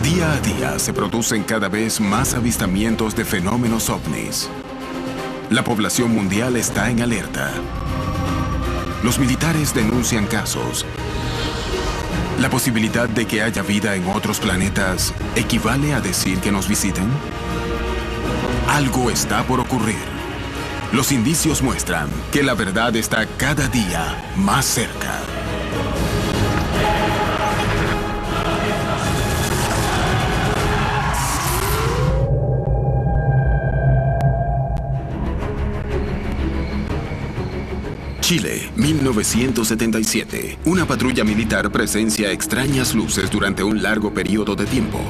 Día a día se producen cada vez más avistamientos de fenómenos ovnis. La población mundial está en alerta. Los militares denuncian casos. ¿La posibilidad de que haya vida en otros planetas equivale a decir que nos visiten? Algo está por ocurrir. Los indicios muestran que la verdad está cada día más cerca. Chile, 1977. Una patrulla militar presencia extrañas luces durante un largo periodo de tiempo.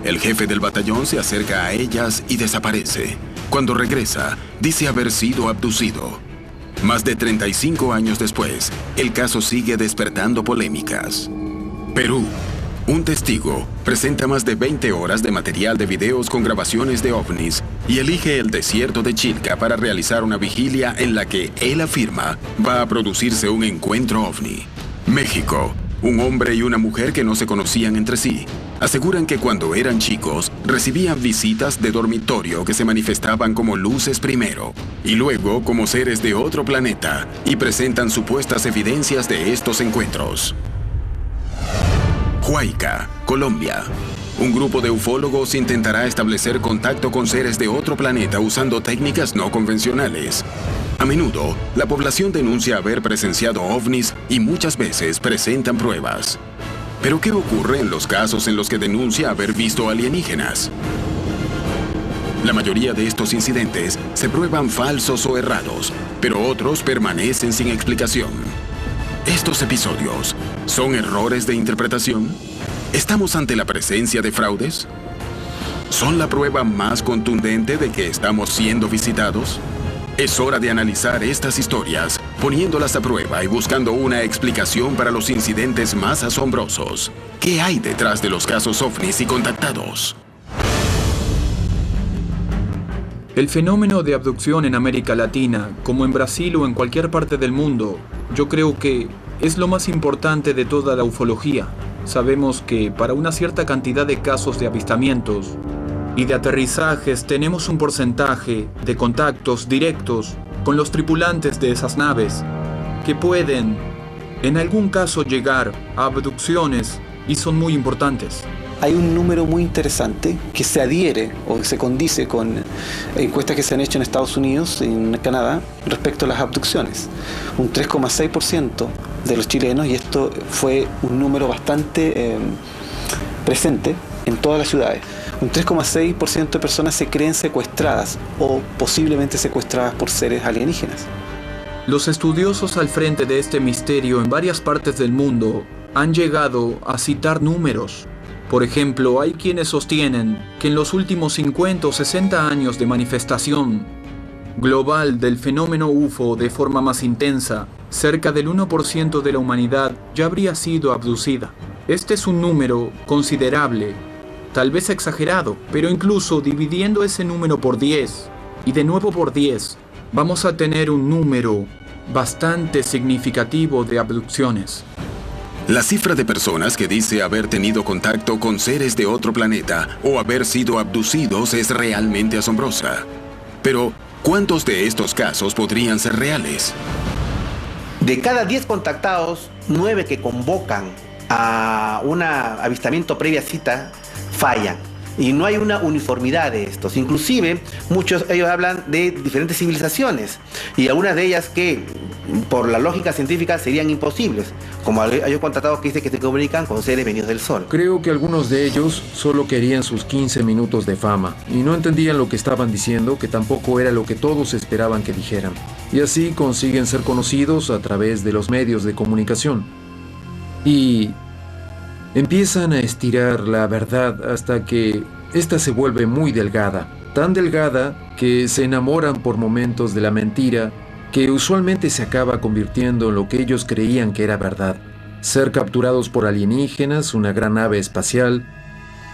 El jefe del batallón se acerca a ellas y desaparece. Cuando regresa, dice haber sido abducido. Más de 35 años después, el caso sigue despertando polémicas. Perú. Un testigo presenta más de 20 horas de material de videos con grabaciones de ovnis y elige el desierto de Chilca para realizar una vigilia en la que él afirma va a producirse un encuentro ovni. México. Un hombre y una mujer que no se conocían entre sí aseguran que cuando eran chicos recibían visitas de dormitorio que se manifestaban como luces primero y luego como seres de otro planeta y presentan supuestas evidencias de estos encuentros. Huayca, Colombia. Un grupo de ufólogos intentará establecer contacto con seres de otro planeta usando técnicas no convencionales. A menudo, la población denuncia haber presenciado ovnis y muchas veces presentan pruebas. ¿Pero qué ocurre en los casos en los que denuncia haber visto alienígenas? La mayoría de estos incidentes se prueban falsos o errados, pero otros permanecen sin explicación. ¿Estos episodios son errores de interpretación? ¿Estamos ante la presencia de fraudes? ¿Son la prueba más contundente de que estamos siendo visitados? Es hora de analizar estas historias, poniéndolas a prueba y buscando una explicación para los incidentes más asombrosos. ¿Qué hay detrás de los casos ovnis y contactados? El fenómeno de abducción en América Latina, como en Brasil o en cualquier parte del mundo, yo creo que es lo más importante de toda la ufología. Sabemos que para una cierta cantidad de casos de avistamientos y de aterrizajes tenemos un porcentaje de contactos directos con los tripulantes de esas naves que pueden, en algún caso, llegar a abducciones y son muy importantes. Hay un número muy interesante que se adhiere o se condice con encuestas que se han hecho en Estados Unidos y en Canadá respecto a las abducciones. Un 3,6% de los chilenos, y esto fue un número bastante presente en todas las ciudades. Un 3,6% de personas se creen secuestradas o posiblemente secuestradas por seres alienígenas. Los estudiosos al frente de este misterio en varias partes del mundo han llegado a citar números. Por ejemplo, hay quienes sostienen que en los últimos 50 o 60 años de manifestación global del fenómeno UFO de forma más intensa, cerca del 1% de la humanidad ya habría sido abducida. Este es un número considerable, tal vez exagerado, pero incluso dividiendo ese número por 10 y de nuevo por 10, vamos a tener un número bastante significativo de abducciones. La cifra de personas que dice haber tenido contacto con seres de otro planeta o haber sido abducidos es realmente asombrosa. Pero, ¿cuántos de estos casos podrían ser reales? De cada 10 contactados, 9 que convocan a un avistamiento previa cita fallan. Y no hay una uniformidad de estos. Inclusive, ellos hablan de diferentes civilizaciones y algunas de ellas que, por la lógica científica, serían imposibles. Como hay contactados que dicen que se comunican con seres venidos del sol. Creo que algunos de ellos solo querían sus 15 minutos de fama y no entendían lo que estaban diciendo, que tampoco era lo que todos esperaban que dijeran. Y así consiguen ser conocidos a través de los medios de comunicación. Y empiezan a estirar la verdad hasta que ésta se vuelve muy delgada. Tan delgada que se enamoran por momentos de la mentira, que usualmente se acaba convirtiendo en lo que ellos creían que era verdad. Ser capturados por alienígenas, una gran nave espacial.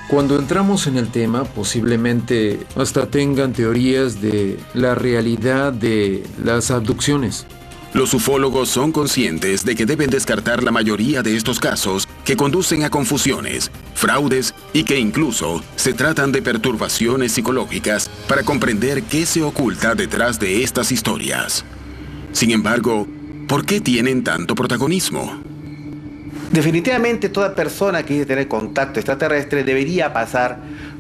Cuando entramos en el tema, posiblemente hasta tengan teorías de la realidad de las abducciones. Los ufólogos son conscientes de que deben descartar la mayoría de estos casos que conducen a confusiones, fraudes y que incluso se tratan de perturbaciones psicológicas para comprender qué se oculta detrás de estas historias. Sin embargo, ¿por qué tienen tanto protagonismo? Definitivamente toda persona que quiere tener contacto extraterrestre debería pasar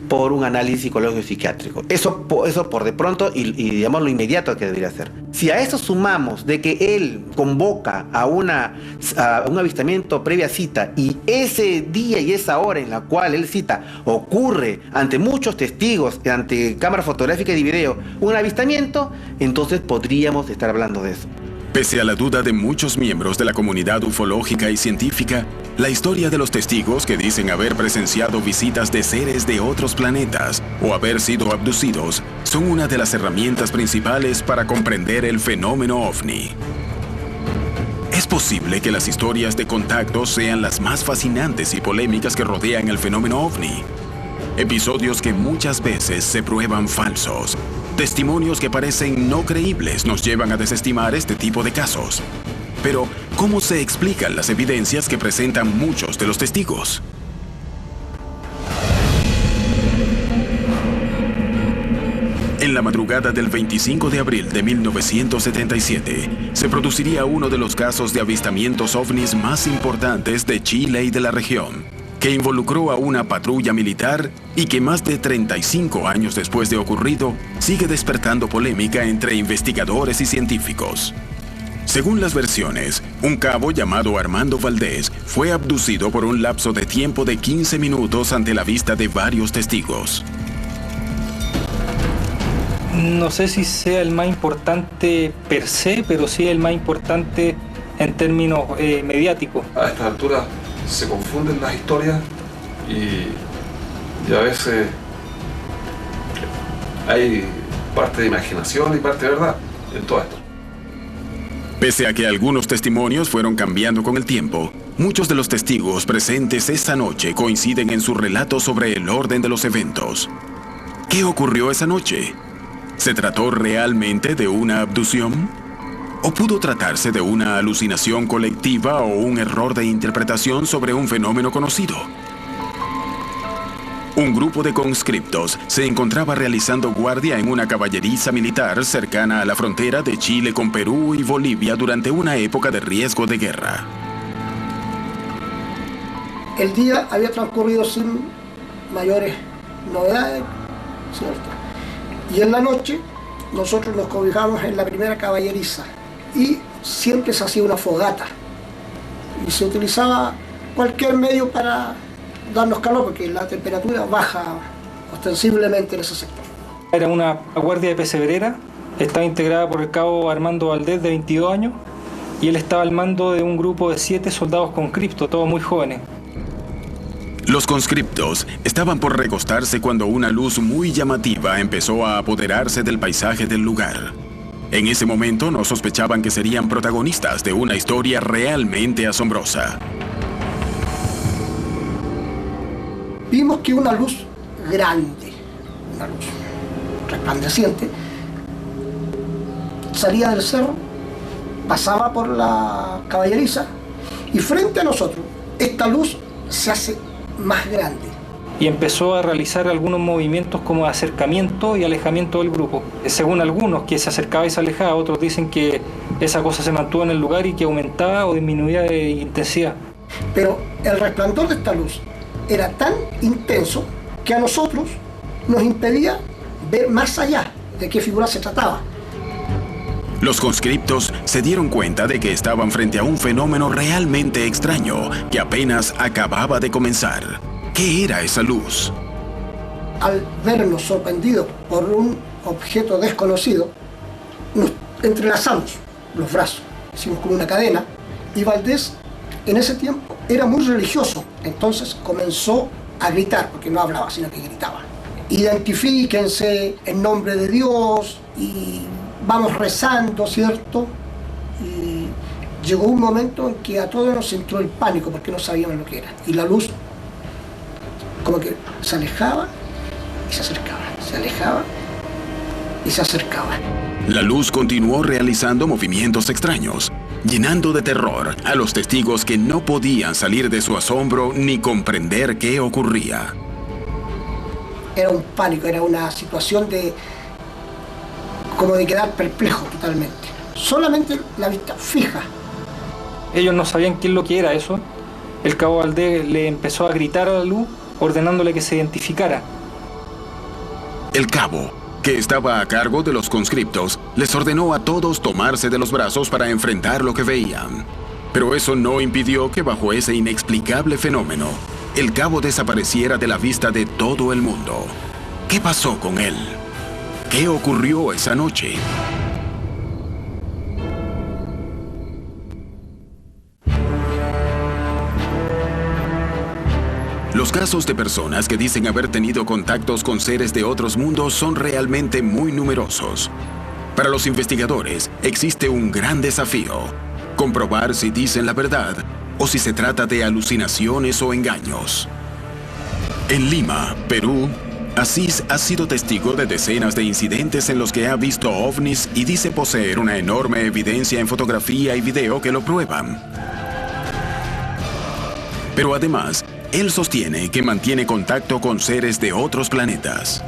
por un análisis psicológico y psiquiátrico. Eso por de pronto y digamos lo inmediato que debería hacer. Si a eso sumamos de que él convoca a un avistamiento previa cita y ese día y esa hora en la cual él cita ocurre ante muchos testigos, ante cámara fotográfica y de video, un avistamiento, entonces podríamos estar hablando de eso. Pese a la duda de muchos miembros de la comunidad ufológica y científica, la historia de los testigos que dicen haber presenciado visitas de seres de otros planetas o haber sido abducidos son una de las herramientas principales para comprender el fenómeno ovni. Es posible que las historias de contactos sean las más fascinantes y polémicas que rodean el fenómeno ovni. Episodios que muchas veces se prueban falsos. Testimonios que parecen no creíbles nos llevan a desestimar este tipo de casos. Pero, ¿cómo se explican las evidencias que presentan muchos de los testigos? En la madrugada del 25 de abril de 1977, se produciría uno de los casos de avistamientos ovnis más importantes de Chile y de la región, que involucró a una patrulla militar y que más de 35 años después de ocurrido, sigue despertando polémica entre investigadores y científicos. Según las versiones, un cabo llamado Armando Valdés fue abducido por un lapso de tiempo de 15 minutos ante la vista de varios testigos. No sé si sea el más importante per se, pero sí el más importante en términos mediáticos. A estas alturas se confunden las historias y a veces hay parte de imaginación y parte de verdad en todo esto. Pese a que algunos testimonios fueron cambiando con el tiempo, muchos de los testigos presentes esa noche coinciden en su relato sobre el orden de los eventos. ¿Qué ocurrió esa noche? ¿Se trató realmente de una abducción? ¿O pudo tratarse de una alucinación colectiva o un error de interpretación sobre un fenómeno conocido? Un grupo de conscriptos se encontraba realizando guardia en una caballeriza militar cercana a la frontera de Chile con Perú y Bolivia durante una época de riesgo de guerra. El día había transcurrido sin mayores novedades, ¿cierto? Y en la noche nosotros nos cobijamos en la primera caballeriza y siempre se hacía una fogata y se utilizaba cualquier medio para darnos calor porque la temperatura baja ostensiblemente en ese sector. Era una guardia de pesebrera, estaba integrada por el cabo Armando Valdés de 22 años y él estaba al mando de un grupo de 7 soldados conscriptos, todos muy jóvenes. Los conscriptos estaban por recostarse cuando una luz muy llamativa empezó a apoderarse del paisaje del lugar. En ese momento no sospechaban que serían protagonistas de una historia realmente asombrosa. Vimos que una luz grande, una luz resplandeciente, salía del cerro, pasaba por la caballeriza y frente a nosotros esta luz se hace más grande. Y empezó a realizar algunos movimientos como de acercamiento y alejamiento del grupo. Según algunos, que se acercaba y se alejaba, otros dicen que esa cosa se mantuvo en el lugar y que aumentaba o disminuía de intensidad. Pero el resplandor de esta luz era tan intenso que a nosotros nos impedía ver más allá de qué figura se trataba. Los conscriptos se dieron cuenta de que estaban frente a un fenómeno realmente extraño que apenas acababa de comenzar. ¿Qué era esa luz? Al vernos sorprendidos por un objeto desconocido, nos entrelazamos los brazos, hicimos como una cadena, y Valdés en ese tiempo era muy religioso, entonces comenzó a gritar, porque no hablaba, sino que gritaba. Identifíquense en nombre de Dios y vamos rezando, ¿cierto? Y llegó un momento en que a todos nos entró el pánico porque no sabíamos lo que era. Y la luz como que se alejaba y se acercaba, se alejaba y se acercaba. La luz continuó realizando movimientos extraños, llenando de terror a los testigos que no podían salir de su asombro ni comprender qué ocurría. Era un pánico, era una situación como de quedar perplejo totalmente. Solamente la vista fija. Ellos no sabían qué es lo que era eso. El cabo Valdés le empezó a gritar a la luz, ordenándole que se identificara. El cabo, que estaba a cargo de los conscriptos, les ordenó a todos tomarse de los brazos para enfrentar lo que veían. Pero eso no impidió que bajo ese inexplicable fenómeno, el cabo desapareciera de la vista de todo el mundo. ¿Qué pasó con él? ¿Qué ocurrió esa noche? Los casos de personas que dicen haber tenido contactos con seres de otros mundos son realmente muy numerosos. Para los investigadores existe un gran desafío: comprobar si dicen la verdad o si se trata de alucinaciones o engaños. En Lima, Perú, Asís ha sido testigo de decenas de incidentes en los que ha visto ovnis y dice poseer una enorme evidencia en fotografía y video que lo prueban. Pero además, él sostiene que mantiene contacto con seres de otros planetas.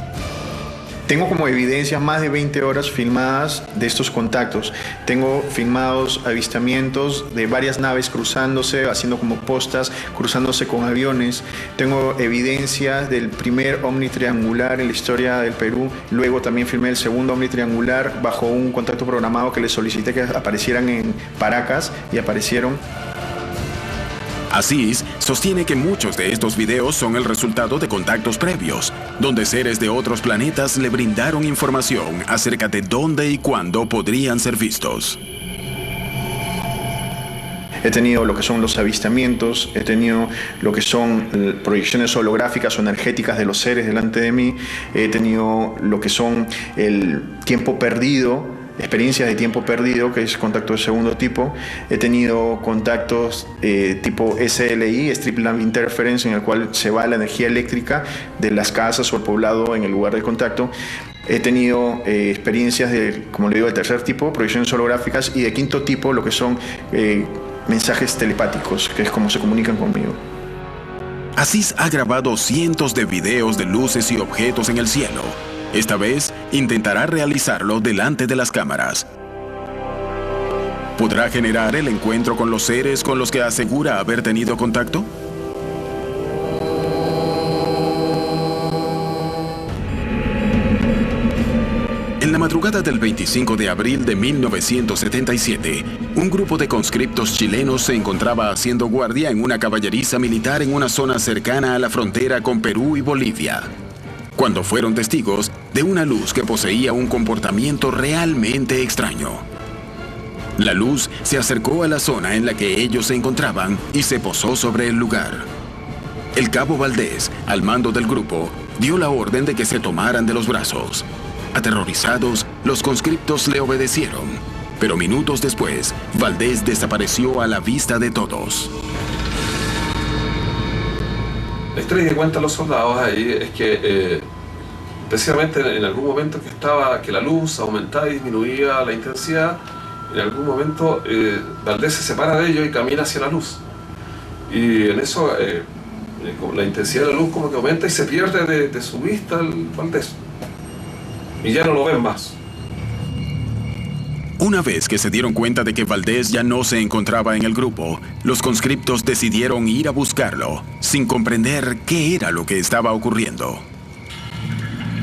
Tengo como evidencia más de 20 horas filmadas de estos contactos. Tengo filmados avistamientos de varias naves cruzándose, haciendo como postas, cruzándose con aviones. Tengo evidencias del primer ovni triangular en la historia del Perú. Luego también filmé el segundo ovni triangular bajo un contacto programado que les solicité que aparecieran en Paracas y aparecieron. Asís sostiene que muchos de estos videos son el resultado de contactos previos, donde seres de otros planetas le brindaron información acerca de dónde y cuándo podrían ser vistos. He tenido lo que son los avistamientos, he tenido lo que son proyecciones holográficas o energéticas de los seres delante de mí, he tenido lo que son el tiempo perdido, experiencias de tiempo perdido, que es contacto de segundo tipo. He tenido contactos tipo SLI, Strip Lamp Interference, en el cual se va la energía eléctrica de las casas o el poblado en el lugar del contacto. He tenido experiencias de, como le digo, de tercer tipo, proyecciones holográficas, y de quinto tipo, lo que son mensajes telepáticos, que es como se comunican conmigo. Asís ha grabado cientos de videos de luces y objetos en el cielo. Esta vez intentará realizarlo delante de las cámaras. ¿Podrá generar el encuentro con los seres con los que asegura haber tenido contacto? En la madrugada del 25 de abril de 1977, un grupo de conscriptos chilenos se encontraba haciendo guardia en una caballeriza militar en una zona cercana a la frontera con Perú y Bolivia, cuando fueron testigos de una luz que poseía un comportamiento realmente extraño. La luz se acercó a la zona en la que ellos se encontraban y se posó sobre el lugar. El cabo Valdés, al mando del grupo, dio la orden de que se tomaran de los brazos. Aterrorizados, los conscriptos le obedecieron, pero minutos después, Valdés desapareció a la vista de todos. La historia que cuentan los soldados ahí es que precisamente en algún momento que la luz aumentaba y disminuía la intensidad, en algún momento Valdés se separa de ellos y camina hacia la luz. Y en eso la intensidad de la luz como que aumenta y se pierde de su vista el Valdés. Y ya no lo ven más. Una vez que se dieron cuenta de que Valdés ya no se encontraba en el grupo, los conscriptos decidieron ir a buscarlo, sin comprender qué era lo que estaba ocurriendo.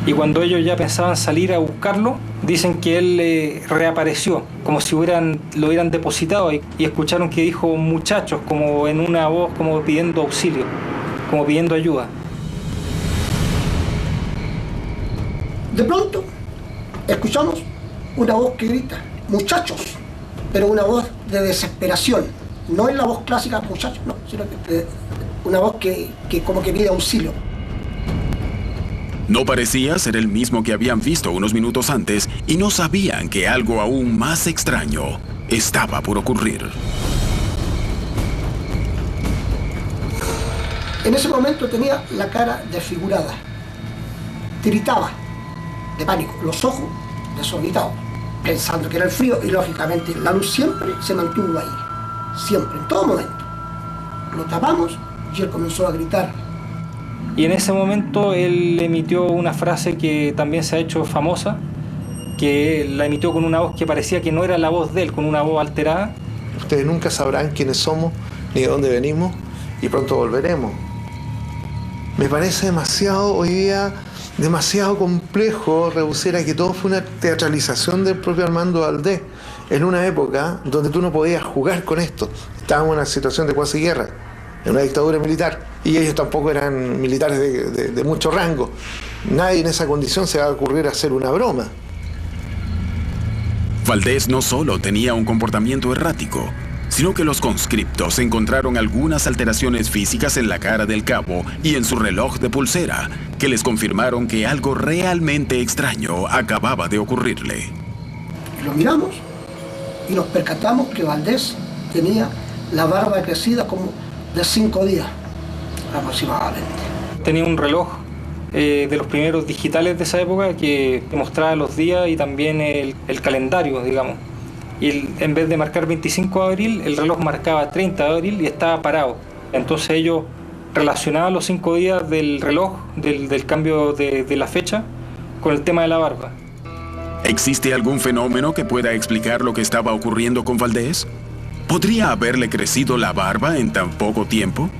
Y cuando ellos ya pensaban salir a buscarlo, dicen que él reapareció, como si lo hubieran depositado, y escucharon que dijo muchachos, como en una voz como pidiendo auxilio, como pidiendo ayuda. De pronto, escuchamos una voz que grita, muchachos, pero una voz de desesperación. No es la voz clásica, muchachos, no, sino que una voz que como que pide auxilio. No parecía ser el mismo que habían visto unos minutos antes y no sabían que algo aún más extraño estaba por ocurrir. En ese momento tenía la cara desfigurada, tiritaba de pánico, los ojos desorbitado, pensando que era el frío, y lógicamente la luz siempre se mantuvo ahí, siempre, en todo momento. Lo tapamos y él comenzó a gritar. Y en ese momento él emitió una frase que también se ha hecho famosa, que la emitió con una voz que parecía que no era la voz de él, con una voz alterada. Ustedes nunca sabrán quiénes somos ni de dónde venimos y pronto volveremos. Me parece demasiado hoy día, demasiado complejo reducir a que todo fue una teatralización del propio Armando Valdés en una época donde tú no podías jugar con esto. Estábamos en una situación de cuasi guerra, en una dictadura militar, y ellos tampoco eran militares de mucho rango. Nadie en esa condición se va a ocurrir a hacer una broma. Valdés no solo tenía un comportamiento errático, sino que los conscriptos encontraron algunas alteraciones físicas en la cara del cabo y en su reloj de pulsera, que les confirmaron que algo realmente extraño acababa de ocurrirle. Lo miramos y nos percatamos que Valdés tenía la barba crecida como de 5 días aproximadamente. Tenía un reloj de los primeros digitales de esa época que mostraba los días y también el calendario, digamos. Y en vez de marcar 25 de abril, el reloj marcaba 30 de abril y estaba parado. Entonces ellos relacionaban los 5 días del reloj, del cambio de la fecha, con el tema de la barba. ¿Existe algún fenómeno que pueda explicar lo que estaba ocurriendo con Valdés? ¿Podría haberle crecido la barba en tan poco tiempo?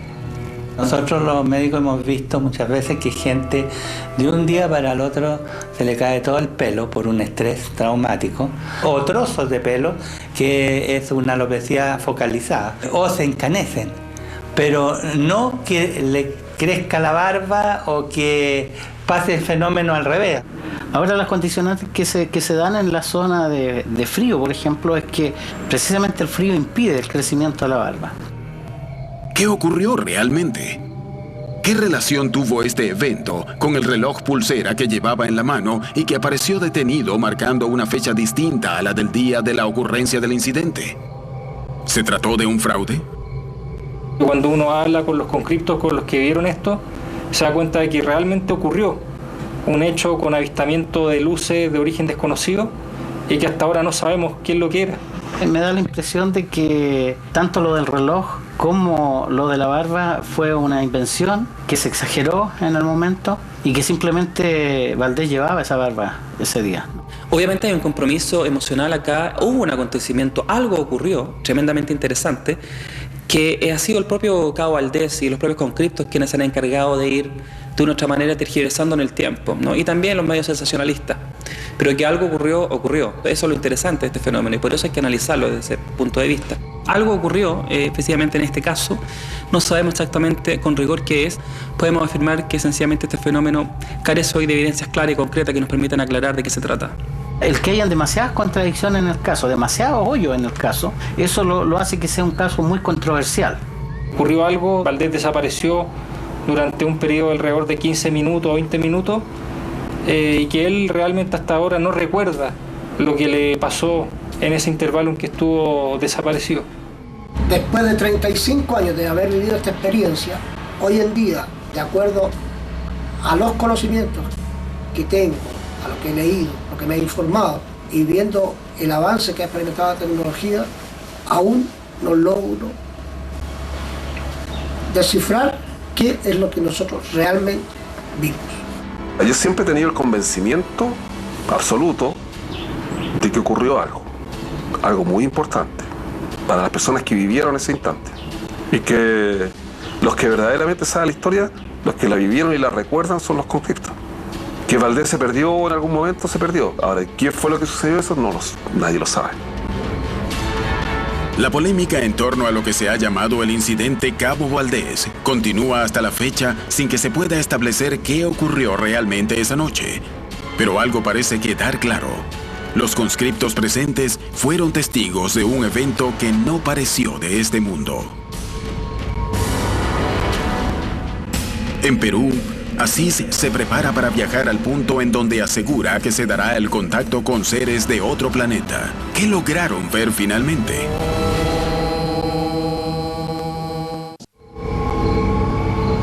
Nosotros los médicos hemos visto muchas veces que gente de un día para el otro se le cae todo el pelo por un estrés traumático, o trozos de pelo, que es una alopecia focalizada, o se encanecen, pero no que le crezca la barba o que pase el fenómeno al revés. Ahora las condicionantes que se dan en la zona de frío, por ejemplo, es que precisamente el frío impide el crecimiento de la barba. ¿Qué ocurrió realmente? ¿Qué relación tuvo este evento con el reloj pulsera que llevaba en la mano y que apareció detenido marcando una fecha distinta a la del día de la ocurrencia del incidente? ¿Se trató de un fraude? Cuando uno habla con los conscriptos, con los que vieron esto, se da cuenta de que realmente ocurrió un hecho con avistamiento de luces de origen desconocido y que hasta ahora no sabemos qué es lo que era. Me da la impresión de que tanto lo del reloj como lo de la barba fue una invención que se exageró en el momento y que simplemente Valdés llevaba esa barba ese día. Obviamente hay un compromiso emocional acá, hubo un acontecimiento, algo ocurrió tremendamente interesante, que ha sido el propio cabo Valdés y los propios conscriptos quienes se han encargado de ir de una otra manera tergiversando en el tiempo, ¿no? Y también los medios sensacionalistas. Pero que algo ocurrió. Eso es lo interesante de este fenómeno y por eso hay que analizarlo desde ese punto de vista. Algo ocurrió, especialmente en este caso, no sabemos exactamente con rigor qué es, podemos afirmar que sencillamente este fenómeno carece hoy de evidencias claras y concretas que nos permitan aclarar de qué se trata. El que hayan demasiadas contradicciones en el caso, demasiados hoyos en el caso, eso lo hace que sea un caso muy controversial. Ocurrió algo, Valdés desapareció durante un periodo alrededor de 15 minutos o 20 minutos y que él realmente hasta ahora no recuerda lo que le pasó en ese intervalo en que estuvo desaparecido. Después de 35 años de haber vivido esta experiencia, hoy en día, de acuerdo a los conocimientos que tengo, a lo que he leído, lo que me he informado y viendo el avance que ha experimentado la tecnología, aún no logro descifrar qué es lo que nosotros realmente vimos. Yo siempre he tenido el convencimiento absoluto de que ocurrió algo muy importante para las personas que vivieron ese instante. Y que los que verdaderamente saben la historia, los que la vivieron y la recuerdan son los conscriptos. Que Valdés se perdió en algún momento, se perdió. Ahora, ¿qué fue lo que sucedió? Eso nadie lo sabe. La polémica en torno a lo que se ha llamado el incidente Cabo Valdés continúa hasta la fecha sin que se pueda establecer qué ocurrió realmente esa noche. Pero algo parece quedar claro. Los conscriptos presentes fueron testigos de un evento que no pareció de este mundo. En Perú, Asís se prepara para viajar al punto en donde asegura que se dará el contacto con seres de otro planeta. ¿Qué lograron ver finalmente?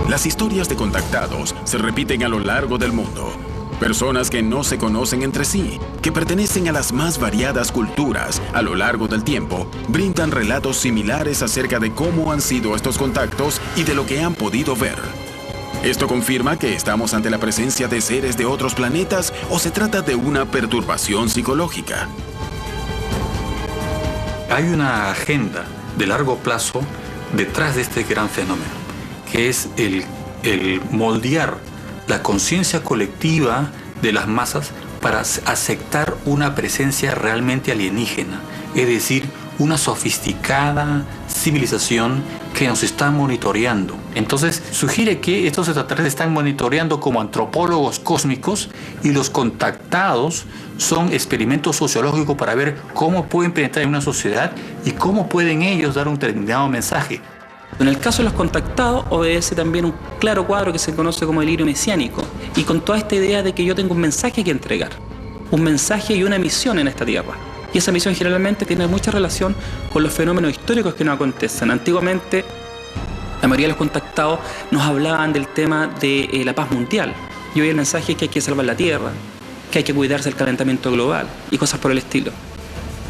Las historias de contactados se repiten a lo largo del mundo, Personas que no se conocen entre sí, que pertenecen a las más variadas culturas a lo largo del tiempo, brindan relatos similares acerca de cómo han sido estos contactos y de lo que han podido ver. ¿Esto confirma que estamos ante la presencia de seres de otros planetas o se trata de una perturbación psicológica? Hay una agenda de largo plazo detrás de este gran fenómeno, que es el moldear la conciencia colectiva de las masas para aceptar una presencia realmente alienígena, es decir, una sofisticada civilización que nos está monitoreando. Entonces, sugiere que estos extraterrestres están monitoreando como antropólogos cósmicos y los contactados son experimentos sociológicos para ver cómo pueden penetrar en una sociedad y cómo pueden ellos dar un determinado mensaje. En el caso de los contactados obedece también un claro cuadro que se conoce como delirio mesiánico y con toda esta idea de que yo tengo un mensaje que entregar, un mensaje y una misión en esta tierra. Y esa misión generalmente tiene mucha relación con los fenómenos históricos que nos acontecen. Antiguamente, la mayoría de los contactados nos hablaban del tema de la paz mundial. Y hoy el mensaje es que hay que salvar la tierra, que hay que cuidarse del calentamiento global y cosas por el estilo.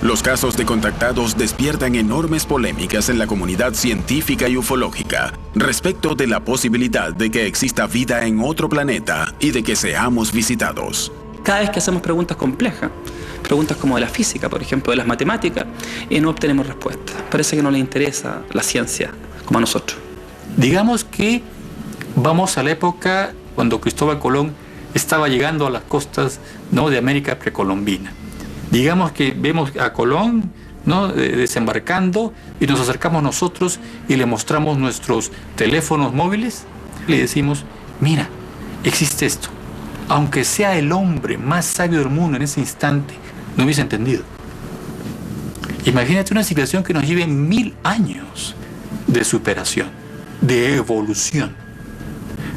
Los casos de contactados despiertan enormes polémicas en la comunidad científica y ufológica respecto de la posibilidad de que exista vida en otro planeta y de que seamos visitados. Cada vez que hacemos preguntas complejas, preguntas como de la física, por ejemplo, de las matemáticas, no obtenemos respuestas. Parece que no les interesa la ciencia como a nosotros. Digamos que vamos a la época cuando Cristóbal Colón estaba llegando a las costas, ¿no?, de América precolombina. Digamos que vemos a Colón, ¿no?, desembarcando y nos acercamos nosotros y le mostramos nuestros teléfonos móviles. Le decimos, mira, existe esto. Aunque sea el hombre más sabio del mundo en ese instante, no hubiese entendido. Imagínate una civilización que nos lleve 1000 años de superación, de evolución.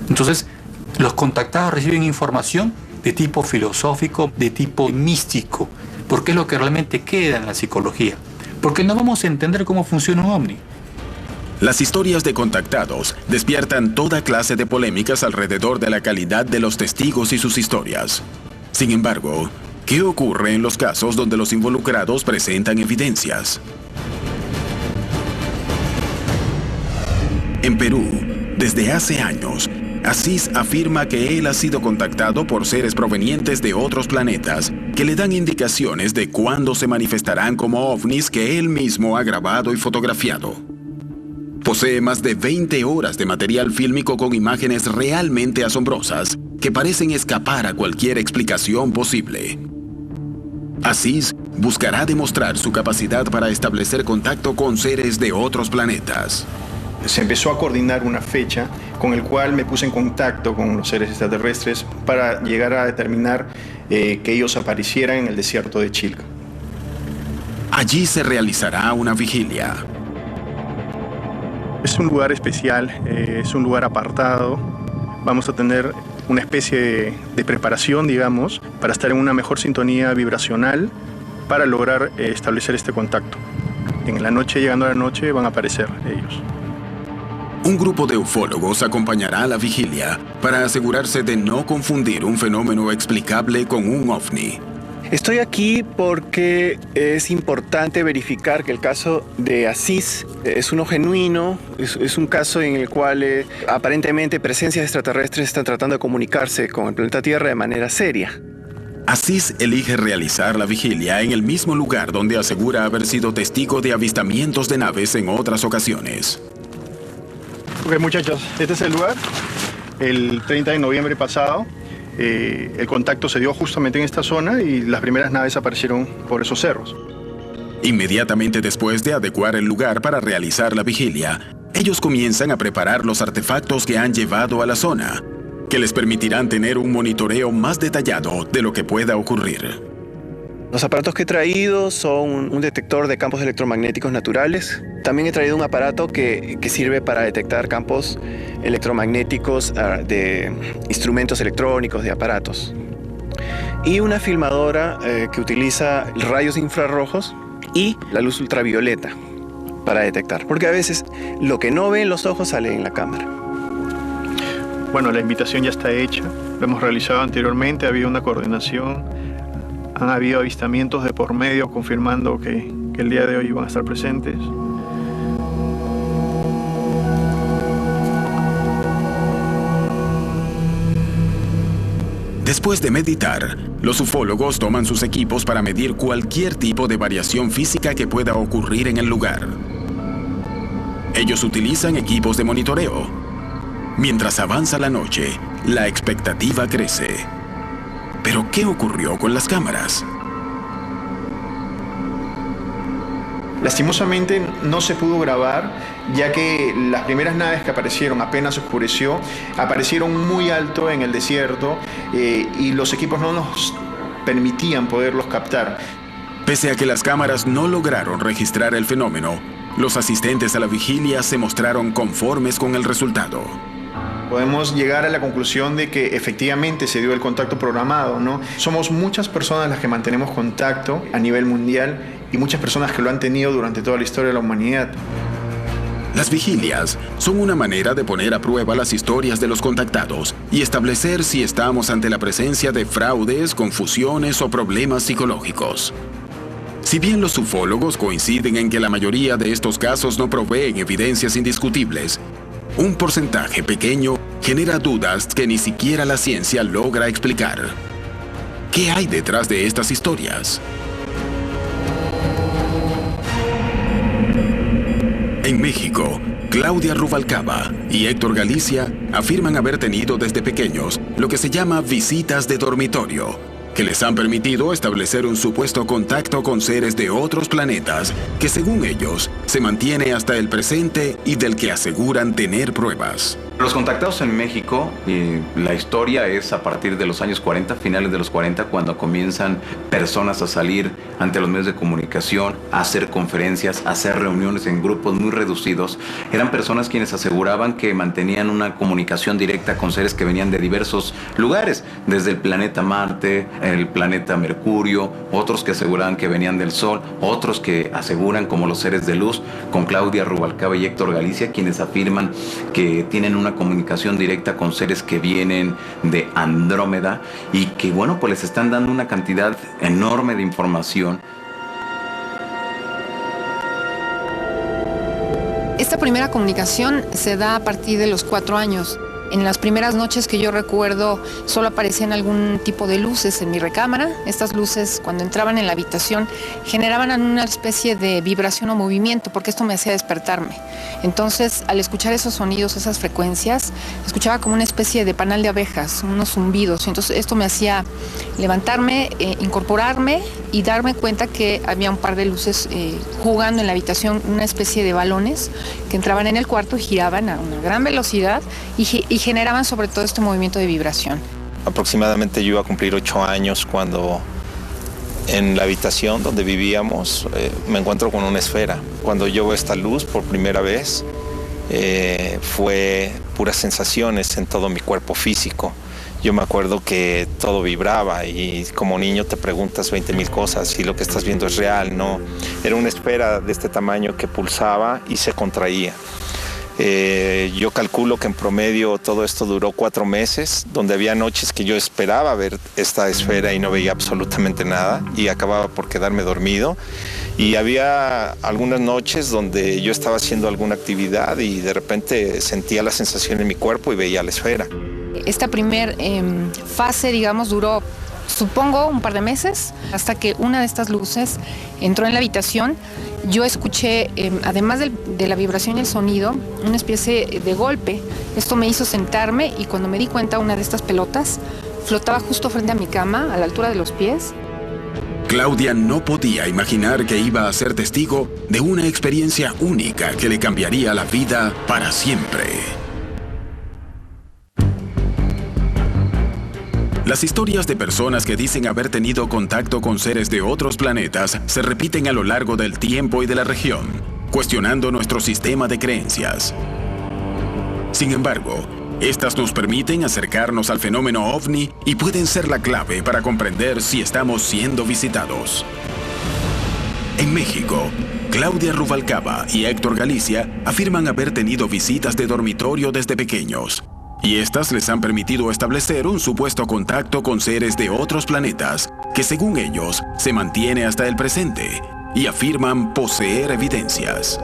Entonces, los contactados reciben información de tipo filosófico, de tipo místico, porque es lo que realmente queda en la psicología. Porque no vamos a entender cómo funciona un ovni. Las historias de contactados despiertan toda clase de polémicas alrededor de la calidad de los testigos y sus historias. Sin embargo, ¿qué ocurre en los casos donde los involucrados presentan evidencias? En Perú, desde hace años, Asís afirma que él ha sido contactado por seres provenientes de otros planetas que le dan indicaciones de cuándo se manifestarán como ovnis que él mismo ha grabado y fotografiado. Posee más de 20 horas de material fílmico con imágenes realmente asombrosas que parecen escapar a cualquier explicación posible. Asís buscará demostrar su capacidad para establecer contacto con seres de otros planetas. Se empezó a coordinar una fecha con el cual me puse en contacto con los seres extraterrestres para llegar a determinar que ellos aparecieran en el desierto de Chilca. Allí se realizará una vigilia. Es un lugar especial, es un lugar apartado. Vamos a tener una especie de preparación, digamos, para estar en una mejor sintonía vibracional para lograr establecer este contacto. En la noche, llegando a la noche, van a aparecer ellos. Un grupo de ufólogos acompañará a la vigilia para asegurarse de no confundir un fenómeno explicable con un ovni. Estoy aquí porque es importante verificar que el caso de Asís es uno genuino, es un caso en el cual aparentemente presencias extraterrestres están tratando de comunicarse con el planeta Tierra de manera seria. Asís elige realizar la vigilia en el mismo lugar donde asegura haber sido testigo de avistamientos de naves en otras ocasiones. Ok, muchachos, este es el lugar. El 30 de noviembre pasado, el contacto se dio justamente en esta zona y las primeras naves aparecieron por esos cerros. Inmediatamente después de adecuar el lugar para realizar la vigilia, ellos comienzan a preparar los artefactos que han llevado a la zona, que les permitirán tener un monitoreo más detallado de lo que pueda ocurrir. Los aparatos que he traído son un detector de campos electromagnéticos naturales. También he traído un aparato que sirve para detectar campos electromagnéticos de instrumentos electrónicos, de aparatos. Y una filmadora que utiliza rayos infrarrojos y la luz ultravioleta para detectar. Porque a veces lo que no ven los ojos sale en la cámara. Bueno, la invitación ya está hecha. lo hemos realizado anteriormente, ha habido una coordinación, han habido avistamientos de por medio confirmando que el día de hoy iban a estar presentes. Después de meditar, los ufólogos toman sus equipos para medir cualquier tipo de variación física que pueda ocurrir en el lugar. Ellos utilizan equipos de monitoreo. Mientras avanza la noche, la expectativa crece. ¿Pero qué ocurrió con las cámaras? Lastimosamente no se pudo grabar, ya que las primeras naves que aparecieron apenas oscureció, aparecieron muy alto en el desierto y los equipos no nos permitían poderlos captar. Pese a que las cámaras no lograron registrar el fenómeno, los asistentes a la vigilia se mostraron conformes con el resultado. Podemos llegar a la conclusión de que efectivamente se dio el contacto programado, ¿no? Somos muchas personas las que mantenemos contacto a nivel mundial y muchas personas que lo han tenido durante toda la historia de la humanidad. Las vigilias son una manera de poner a prueba las historias de los contactados y establecer si estamos ante la presencia de fraudes, confusiones o problemas psicológicos. Si bien los ufólogos coinciden en que la mayoría de estos casos no proveen evidencias indiscutibles, un porcentaje pequeño genera dudas que ni siquiera la ciencia logra explicar. ¿Qué hay detrás de estas historias? En México, Claudia Rubalcaba y Héctor Galicia afirman haber tenido desde pequeños lo que se llama visitas de dormitorio, que les han permitido establecer un supuesto contacto con seres de otros planetas que, según ellos, se mantiene hasta el presente y del que aseguran tener pruebas. Los contactados en México, la historia es a partir de los años 40, finales de los 40, cuando comienzan personas a salir ante los medios de comunicación, a hacer conferencias, a hacer reuniones en grupos muy reducidos. Eran personas quienes aseguraban que mantenían una comunicación directa con seres que venían de diversos lugares, desde el planeta Marte, el planeta Mercurio, otros que aseguraban que venían del Sol, otros que aseguran, como los seres de luz, con Claudia Rubalcaba y Héctor Galicia, quienes afirman que tienen una comunicación directa con seres que vienen de Andrómeda y que, bueno, pues les están dando una cantidad enorme de información. Esta primera comunicación se da a partir de los 4 años. En las primeras noches que yo recuerdo solo aparecían algún tipo de luces en mi recámara. Estas luces, cuando entraban en la habitación, generaban una especie de vibración o movimiento, porque esto me hacía despertarme. Entonces, al escuchar esos sonidos, esas frecuencias, escuchaba como una especie de panal de abejas, unos zumbidos. Entonces, esto me hacía levantarme, incorporarme y darme cuenta que había un par de luces jugando en la habitación, una especie de balones que entraban en el cuarto y giraban a una gran velocidad y generaban sobre todo este movimiento de vibración. Aproximadamente yo iba a cumplir 8 años cuando en la habitación donde vivíamos me encuentro con una esfera. Cuando yo veo esta luz por primera vez fue puras sensaciones en todo mi cuerpo físico. Yo me acuerdo que todo vibraba y como niño te preguntas 20,000 cosas si lo que estás viendo es real, ¿no? Era una esfera de este tamaño que pulsaba y se contraía. Yo calculo que en promedio todo esto duró 4 meses, donde había noches que yo esperaba ver esta esfera y no veía absolutamente nada y acababa por quedarme dormido. Y había algunas noches donde yo estaba haciendo alguna actividad y de repente sentía la sensación en mi cuerpo y veía la esfera. Esta primer fase, digamos, duró, supongo, un par de meses, hasta que una de estas luces entró en la habitación. Yo escuché, además de la vibración y el sonido, una especie de golpe. Esto me hizo sentarme y cuando me di cuenta, una de estas pelotas flotaba justo frente a mi cama, a la altura de los pies. Claudia no podía imaginar que iba a ser testigo de una experiencia única que le cambiaría la vida para siempre. Las historias de personas que dicen haber tenido contacto con seres de otros planetas se repiten a lo largo del tiempo y de la región, cuestionando nuestro sistema de creencias. Sin embargo, estas nos permiten acercarnos al fenómeno OVNI y pueden ser la clave para comprender si estamos siendo visitados. En México, Claudia Rubalcaba y Héctor Galicia afirman haber tenido visitas de dormitorio desde pequeños. Y estas les han permitido establecer un supuesto contacto con seres de otros planetas, que según ellos, se mantiene hasta el presente, y afirman poseer evidencias.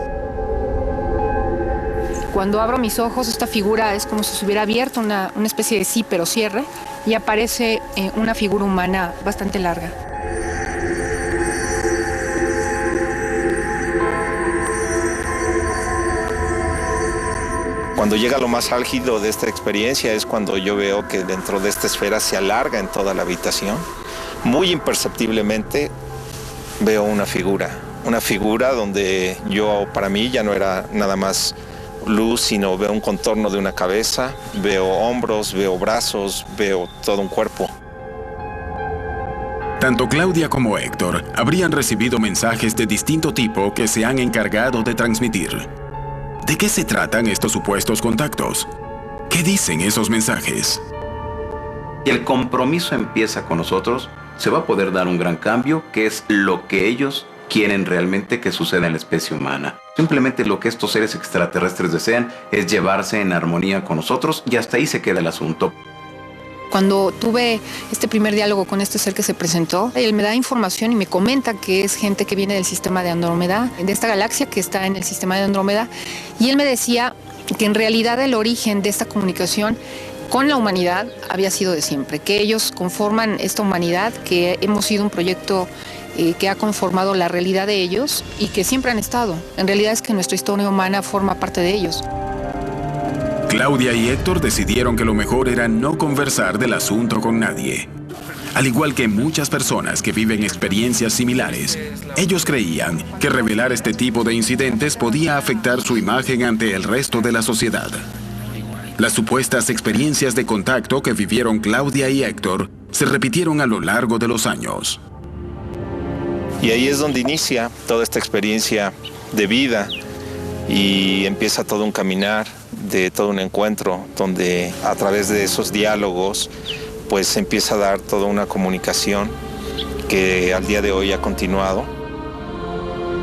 Cuando abro mis ojos, esta figura es como si se hubiera abierto una especie de zipper o cierre, y aparece una figura humana bastante larga. Cuando llega lo más álgido de esta experiencia es cuando yo veo que dentro de esta esfera se alarga en toda la habitación. Muy imperceptiblemente veo una figura donde para mí ya no era nada más luz, sino veo un contorno de una cabeza, veo hombros, veo brazos, veo todo un cuerpo. Tanto Claudia como Héctor habrían recibido mensajes de distinto tipo que se han encargado de transmitir. ¿De qué se tratan estos supuestos contactos? ¿Qué dicen esos mensajes? Y el compromiso empieza con nosotros, se va a poder dar un gran cambio, que es lo que ellos quieren realmente que suceda en la especie humana. Simplemente lo que estos seres extraterrestres desean es llevarse en armonía con nosotros y hasta ahí se queda el asunto. Cuando tuve este primer diálogo con este ser que se presentó, él me da información y me comenta que es gente que viene del sistema de Andrómeda, de esta galaxia que está en el sistema de Andrómeda, y él me decía que en realidad el origen de esta comunicación con la humanidad había sido de siempre, que ellos conforman esta humanidad, que hemos sido un proyecto que ha conformado la realidad de ellos y que siempre han estado. En realidad es que nuestra historia humana forma parte de ellos. Claudia y Héctor decidieron que lo mejor era no conversar del asunto con nadie. Al igual que muchas personas que viven experiencias similares, ellos creían que revelar este tipo de incidentes podía afectar su imagen ante el resto de la sociedad. Las supuestas experiencias de contacto que vivieron Claudia y Héctor se repitieron a lo largo de los años. Y ahí es donde inicia toda esta experiencia de vida y empieza todo un caminar, de todo un encuentro, donde a través de esos diálogos pues se empieza a dar toda una comunicación que al día de hoy ha continuado.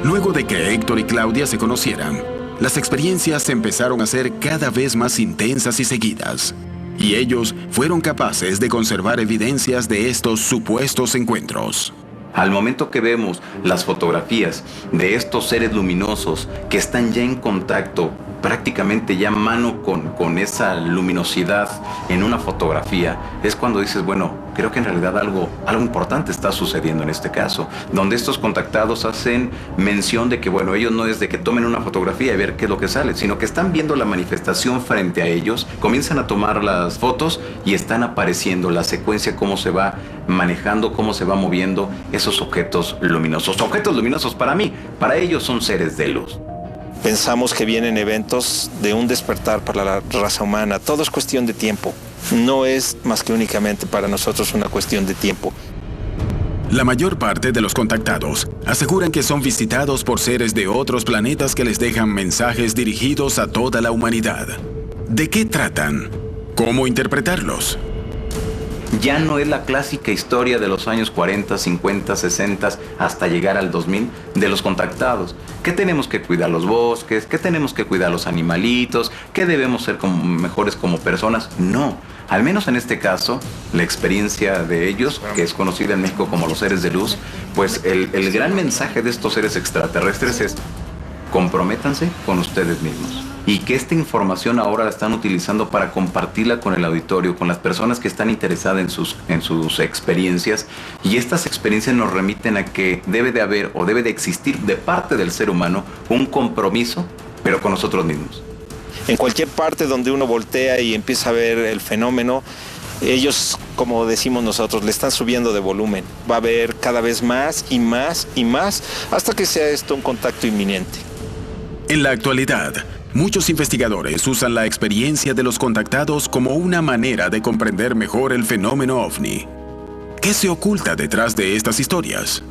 Luego de que Héctor y Claudia se conocieran, las experiencias empezaron a ser cada vez más intensas y seguidas, y ellos fueron capaces de conservar evidencias de estos supuestos encuentros. Al momento que vemos las fotografías de estos seres luminosos que están ya en contacto, prácticamente ya mano con esa luminosidad en una fotografía, es cuando dices, bueno, creo que en realidad algo importante está sucediendo en este caso, donde estos contactados hacen mención de que, bueno, ellos no es de que tomen una fotografía y ver qué es lo que sale, sino que están viendo la manifestación frente a ellos, comienzan a tomar las fotos y están apareciendo la secuencia, cómo se va manejando, cómo se va moviendo esos objetos luminosos. Objetos luminosos para mí, para ellos son seres de luz. Pensamos que vienen eventos de un despertar para la raza humana. Todo es cuestión de tiempo. No es más que únicamente para nosotros una cuestión de tiempo. La mayor parte de los contactados aseguran que son visitados por seres de otros planetas que les dejan mensajes dirigidos a toda la humanidad. ¿De qué tratan? ¿Cómo interpretarlos? Ya no es la clásica historia de los años 40, 50, 60 hasta llegar al 2000 de los contactados. ¿Qué tenemos que cuidar los bosques? ¿Qué tenemos que cuidar los animalitos? ¿Qué debemos ser mejores como personas? No. Al menos en este caso, la experiencia de ellos, que es conocida en México como los seres de luz, pues el gran mensaje de estos seres extraterrestres es: comprométanse con ustedes mismos. Y que esta información ahora la están utilizando para compartirla con el auditorio, con las personas que están interesadas en sus experiencias. Y estas experiencias nos remiten a que debe de haber o debe de existir de parte del ser humano un compromiso, pero con nosotros mismos. En cualquier parte donde uno voltea y empieza a ver el fenómeno, ellos, como decimos nosotros, le están subiendo de volumen. Va a haber cada vez más y más y más, hasta que sea esto un contacto inminente. En la actualidad, muchos investigadores usan la experiencia de los contactados como una manera de comprender mejor el fenómeno ovni. ¿Qué se oculta detrás de estas historias?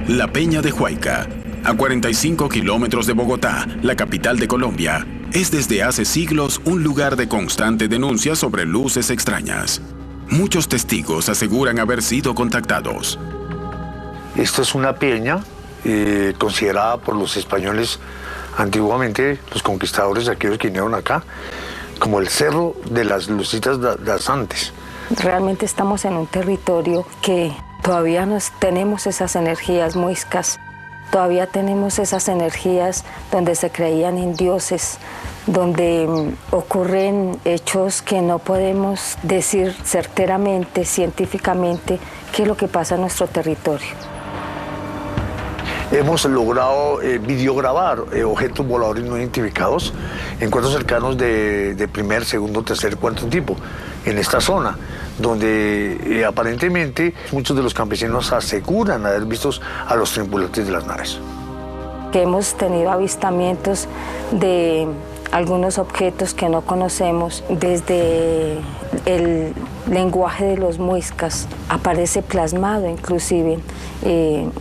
La Peña de Huayca, a 45 kilómetros de Bogotá, la capital de Colombia, es desde hace siglos un lugar de constante denuncia sobre luces extrañas. Muchos testigos aseguran haber sido contactados. Esto es una peña considerada por los españoles antiguamente los conquistadores, aquellos que vinieron acá, como el cerro de las lucitas danzantes. Realmente estamos en un territorio que todavía tenemos esas energías muiscas, todavía tenemos esas energías donde se creían en dioses, donde ocurren hechos que no podemos decir certeramente, científicamente, qué es lo que pasa en nuestro territorio. Hemos logrado videograbar objetos voladores no identificados, encuentros cercanos de primer, segundo, tercer, cuarto tipo, en esta zona, donde aparentemente muchos de los campesinos aseguran haber visto a los tripulantes de las naves. Que hemos tenido avistamientos de algunos objetos que no conocemos, desde el lenguaje de los muiscas, aparece plasmado inclusive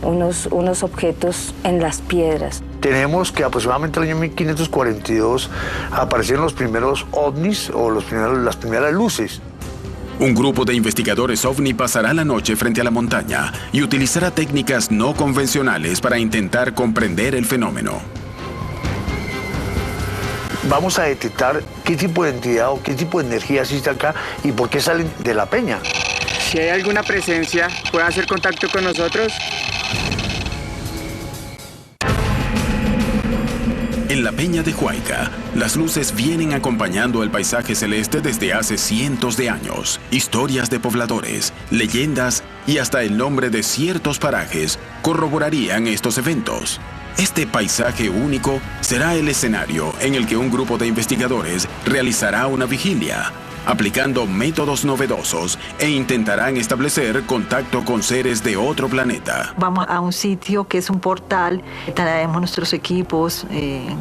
unos objetos en las piedras. Tenemos que aproximadamente en el año 1542 aparecieron los primeros ovnis o las primeras luces. Un grupo de investigadores ovni pasará la noche frente a la montaña y utilizará técnicas no convencionales para intentar comprender el fenómeno. Vamos a detectar qué tipo de entidad o qué tipo de energía existe acá y por qué salen de la peña. Si hay alguna presencia, ¿puede hacer contacto con nosotros? En la peña de Huayca, las luces vienen acompañando el paisaje celeste desde hace cientos de años. Historias de pobladores, leyendas y hasta el nombre de ciertos parajes corroborarían estos eventos. Este paisaje único será el escenario en el que un grupo de investigadores realizará una vigilia, aplicando métodos novedosos e intentarán establecer contacto con seres de otro planeta. Vamos a un sitio que es un portal, traemos nuestros equipos,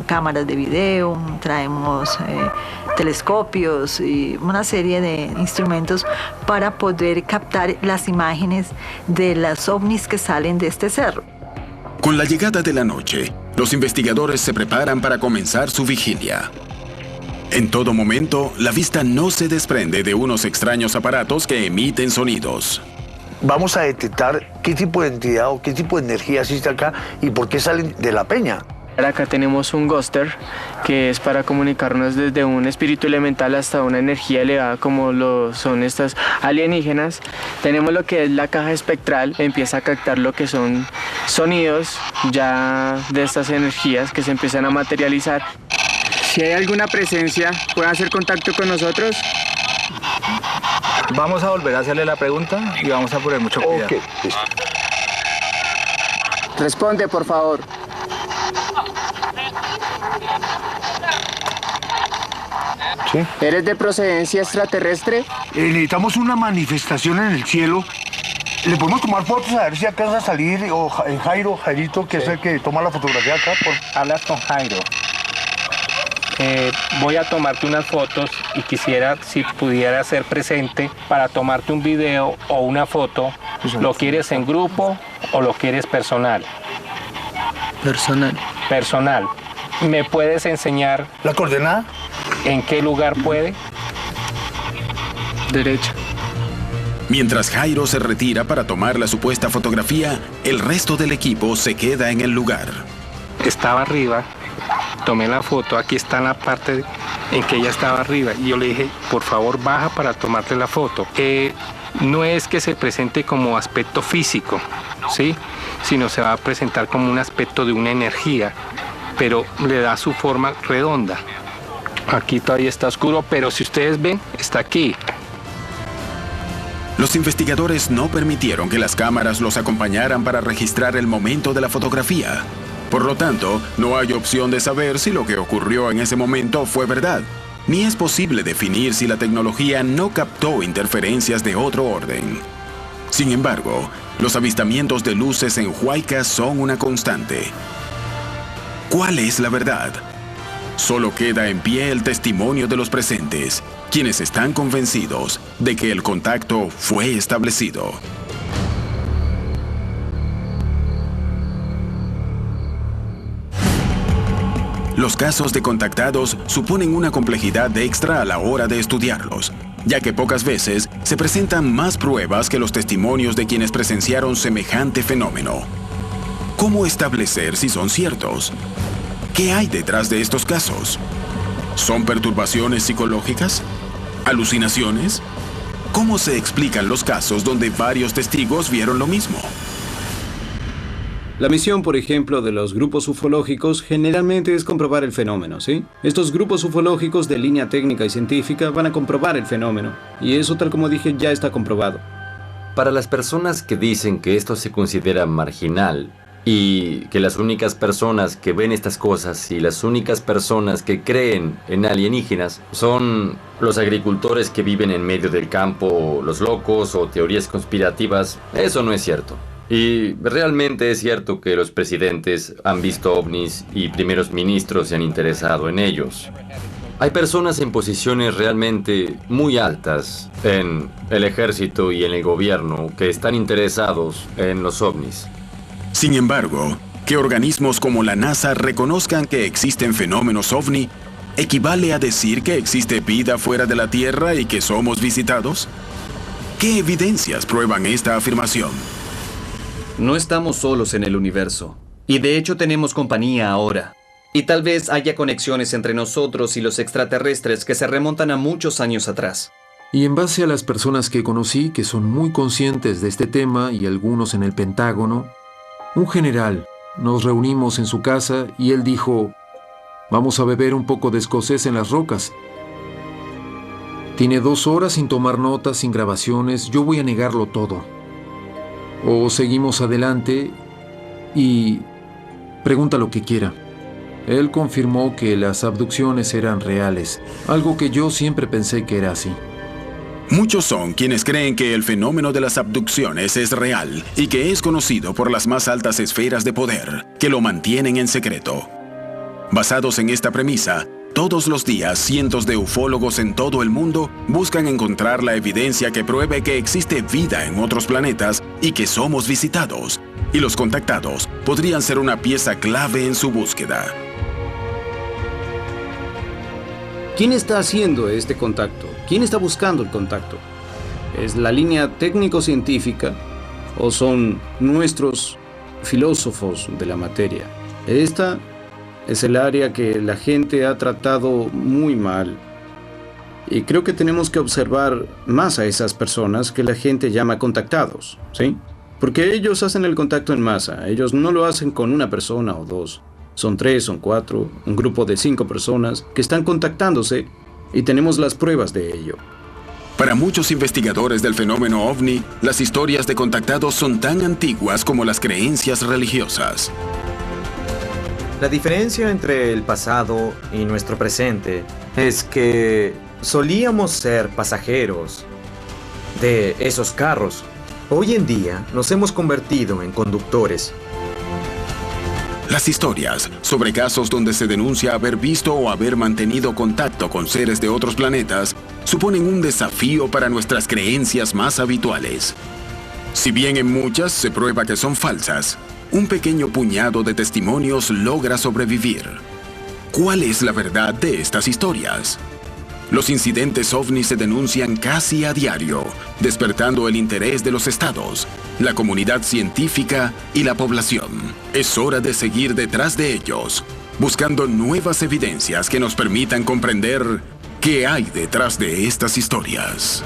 cámaras de video, traemos telescopios y una serie de instrumentos para poder captar las imágenes de las ovnis que salen de este cerro. Con la llegada de la noche, los investigadores se preparan para comenzar su vigilia. En todo momento, la vista no se desprende de unos extraños aparatos que emiten sonidos. Vamos a detectar qué tipo de entidad o qué tipo de energía existe acá y por qué salen de la peña. Acá tenemos un Ghoster, que es para comunicarnos desde un espíritu elemental hasta una energía elevada como lo son estas alienígenas. Tenemos lo que es la caja espectral, empieza a captar lo que son sonidos ya de estas energías que se empiezan a materializar. Si hay alguna presencia, ¿puede hacer contacto con nosotros? Vamos a volver a hacerle la pregunta y vamos a poner mucho cuidado. Okay. Responde, por favor. ¿Sí? ¿Eres de procedencia extraterrestre? Necesitamos una manifestación en el cielo. ¿Le podemos tomar fotos a ver si alcanza a salir? O Jairito, que es el que toma la fotografía acá. Hablas con Jairo. Voy a tomarte unas fotos y quisiera, si pudiera ser presente, para tomarte un video o una foto. ¿Lo quieres en grupo o lo quieres personal? Personal. Personal. ¿Me puedes enseñar? ¿La coordenada? ¿En qué lugar puede? Derecha. Mientras Jairo se retira para tomar la supuesta fotografía, el resto del equipo se queda en el lugar. Estaba arriba, tomé la foto, aquí está la parte en que ella estaba arriba y yo le dije, por favor baja para tomarte la foto. No es que se presente como aspecto físico, ¿sí? Sino se va a presentar como un aspecto de una energía, pero le da su forma redonda. Aquí todavía está oscuro, pero si ustedes ven, está aquí. Los investigadores no permitieron que las cámaras los acompañaran para registrar el momento de la fotografía. Por lo tanto, no hay opción de saber si lo que ocurrió en ese momento fue verdad, ni es posible definir si la tecnología no captó interferencias de otro orden. Sin embargo, los avistamientos de luces en Huayca son una constante. ¿Cuál es la verdad? Solo queda en pie el testimonio de los presentes, quienes están convencidos de que el contacto fue establecido. Los casos de contactados suponen una complejidad extra a la hora de estudiarlos, ya que pocas veces se presentan más pruebas que los testimonios de quienes presenciaron semejante fenómeno. ¿Cómo establecer si son ciertos? ¿Qué hay detrás de estos casos? ¿Son perturbaciones psicológicas? ¿Alucinaciones? ¿Cómo se explican los casos donde varios testigos vieron lo mismo? La misión, por ejemplo, de los grupos ufológicos generalmente es comprobar el fenómeno, ¿sí? Estos grupos ufológicos de línea técnica y científica van a comprobar el fenómeno, y eso, tal como dije, ya está comprobado. Para las personas que dicen que esto se considera marginal y que las únicas personas que ven estas cosas y las únicas personas que creen en alienígenas son los agricultores que viven en medio del campo, los locos o teorías conspirativas, eso no es cierto. Y realmente es cierto que los presidentes han visto ovnis y primeros ministros se han interesado en ellos. Hay personas en posiciones realmente muy altas en el ejército y en el gobierno que están interesados en los ovnis. Sin embargo, que organismos como la NASA reconozcan que existen fenómenos ovni, ¿equivale a decir que existe vida fuera de la Tierra y que somos visitados? ¿Qué evidencias prueban esta afirmación? No estamos solos en el universo, y de hecho tenemos compañía ahora. Y tal vez haya conexiones entre nosotros y los extraterrestres que se remontan a muchos años atrás. Y en base a las personas que conocí que son muy conscientes de este tema y algunos en el Pentágono, un general, nos reunimos en su casa y él dijo, vamos a beber un poco de escocés en las rocas. Tiene 2 horas sin tomar notas, sin grabaciones, yo voy a negarlo todo. O seguimos adelante y pregunta lo que quiera. Él confirmó que las abducciones eran reales, algo que yo siempre pensé que era así. Muchos son quienes creen que el fenómeno de las abducciones es real y que es conocido por las más altas esferas de poder, que lo mantienen en secreto. Basados en esta premisa, todos los días cientos de ufólogos en todo el mundo buscan encontrar la evidencia que pruebe que existe vida en otros planetas y que somos visitados, y los contactados podrían ser una pieza clave en su búsqueda. ¿Quién está haciendo este contacto? ¿Quién está buscando el contacto? ¿Es la línea técnico-científica o son nuestros filósofos de la materia? Esta es el área que la gente ha tratado muy mal. Y creo que tenemos que observar más a esas personas que la gente llama contactados, ¿sí? Porque ellos hacen el contacto en masa. Ellos no lo hacen con una persona o 2. Son 3, son 4, un grupo de 5 personas que están contactándose y tenemos las pruebas de ello. Para muchos investigadores del fenómeno ovni, las historias de contactados son tan antiguas como las creencias religiosas. La diferencia entre el pasado y nuestro presente es que solíamos ser pasajeros de esos carros. Hoy en día nos hemos convertido en conductores. Las historias sobre casos donde se denuncia haber visto o haber mantenido contacto con seres de otros planetas suponen un desafío para nuestras creencias más habituales. Si bien en muchas se prueba que son falsas, un pequeño puñado de testimonios logra sobrevivir. ¿Cuál es la verdad de estas historias? Los incidentes ovni se denuncian casi a diario, despertando el interés de los estados, la comunidad científica y la población. Es hora de seguir detrás de ellos, buscando nuevas evidencias que nos permitan comprender qué hay detrás de estas historias.